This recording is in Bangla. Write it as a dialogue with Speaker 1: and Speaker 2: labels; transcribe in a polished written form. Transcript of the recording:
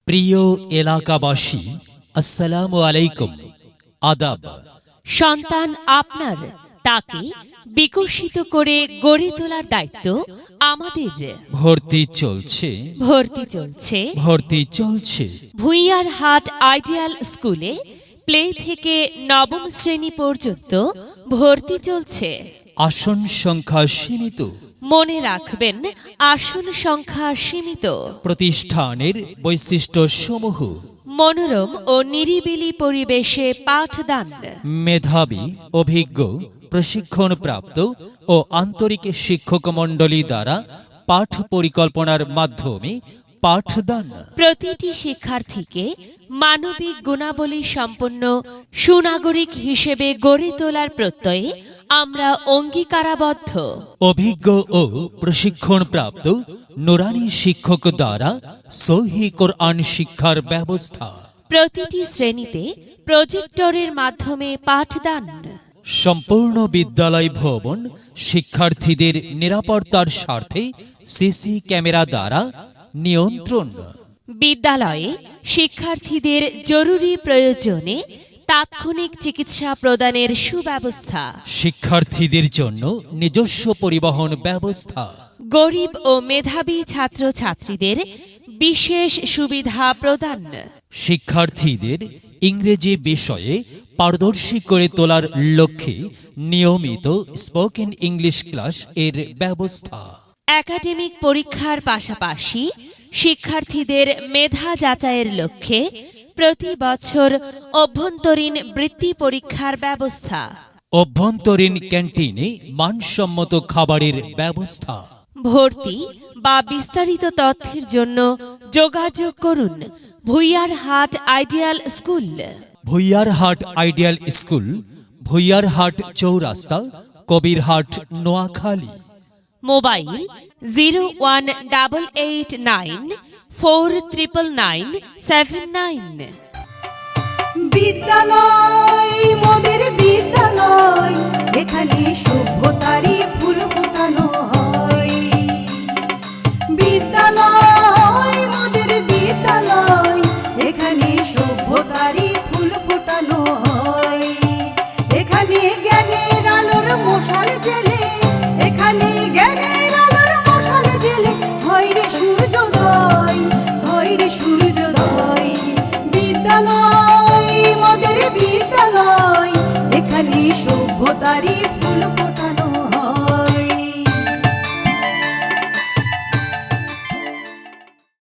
Speaker 1: প্রিয় এলাকাবাসী, আসসালামু আলাইকুম, আদাব।
Speaker 2: সন্তান আপনার, তাকে বিকশিত করে গড়ে তোলার দায়িত্ব আমাদের।
Speaker 1: ভর্তি চলছে,
Speaker 2: ভর্তি চলছে ভুঁইয়ার হাট আইডিয়াল স্কুলে প্লে থেকে নবম শ্রেণী পর্যন্ত ভর্তি চলছে।
Speaker 1: আসন সংখ্যা সীমিত।
Speaker 2: মনে রাখবেন, আসন সংখ্যা সীমিত।
Speaker 1: প্রতিষ্ঠানের বৈশিষ্ট্য সমূহ:
Speaker 2: মনোরম ও নিরিবিলি পরিবেশে পাঠদান,
Speaker 1: মেধাবী, অভিজ্ঞ, প্রশিক্ষণপ্রাপ্ত ও আন্তরিক শিক্ষক মণ্ডলী দ্বারা পাঠ পরিকল্পনার মাধ্যমে পাঠদান।
Speaker 2: প্রতিটি শিক্ষার্থীকে মানবিক গুণাবলী সম্পন্ন সুনাগরিক হিসেবে গড়ে তোলার প্রত্যয়ে আমরা অঙ্গীকারাবদ্ধ।
Speaker 1: অভিজ্ঞ ও প্রশিক্ষণপ্রাপ্ত নুরানি শিক্ষক দ্বারা সহিহ কোরআন শিক্ষার ব্যবস্থা।
Speaker 2: প্রতিটি শ্রেণীতে প্রজেক্টরের মাধ্যমে পাঠদান।
Speaker 1: সম্পূর্ণ বিদ্যালয় ভবন শিক্ষার্থীদের নিরাপত্তার স্বার্থে সিসি ক্যামেরা দ্বারা নিয়ন্ত্রণ।
Speaker 2: বিদ্যালয়ে শিক্ষার্থীদের জরুরি প্রয়োজনে তাৎক্ষণিক চিকিৎসা প্রদানের সুব্যবস্থা।
Speaker 1: শিক্ষার্থীদের জন্য নিজস্ব পরিবহন ব্যবস্থা।
Speaker 2: গরিব ও মেধাবী ছাত্রছাত্রীদের বিশেষ সুবিধা প্রদান।
Speaker 1: শিক্ষার্থীদের ইংরেজি বিষয়ে পারদর্শী করে তোলার লক্ষ্যে নিয়মিত স্পোকেন ইংলিশ ক্লাস এর ব্যবস্থা।
Speaker 2: একাডেমিক পরীক্ষার পাশাপাশি শিক্ষার্থীদের মেধা যাচাইয়ের লক্ষ্যে প্রতি বছর অভ্যন্তরীণ বৃত্তি পরীক্ষার ব্যবস্থা।
Speaker 1: অভ্যন্তরীণ ক্যান্টিনে মানসম্মত খাবারের ব্যবস্থা।
Speaker 2: ভর্তি বা বিস্তারিত তথ্যের জন্য যোগাযোগ করুন ভুঁইয়ার হাট আইডিয়াল স্কুল।
Speaker 1: ভুঁইয়ার হাট আইডিয়াল স্কুল, ভুঁইয়ার হাট চৌরাস্তা, কবিরহাট, নোয়াখালী।
Speaker 2: মোবাইল 01894999799।
Speaker 3: বিদ্যালয় মোদের বিদ্যালয়, এখানে সভ্যতারই ফুল ফোটানো হয়।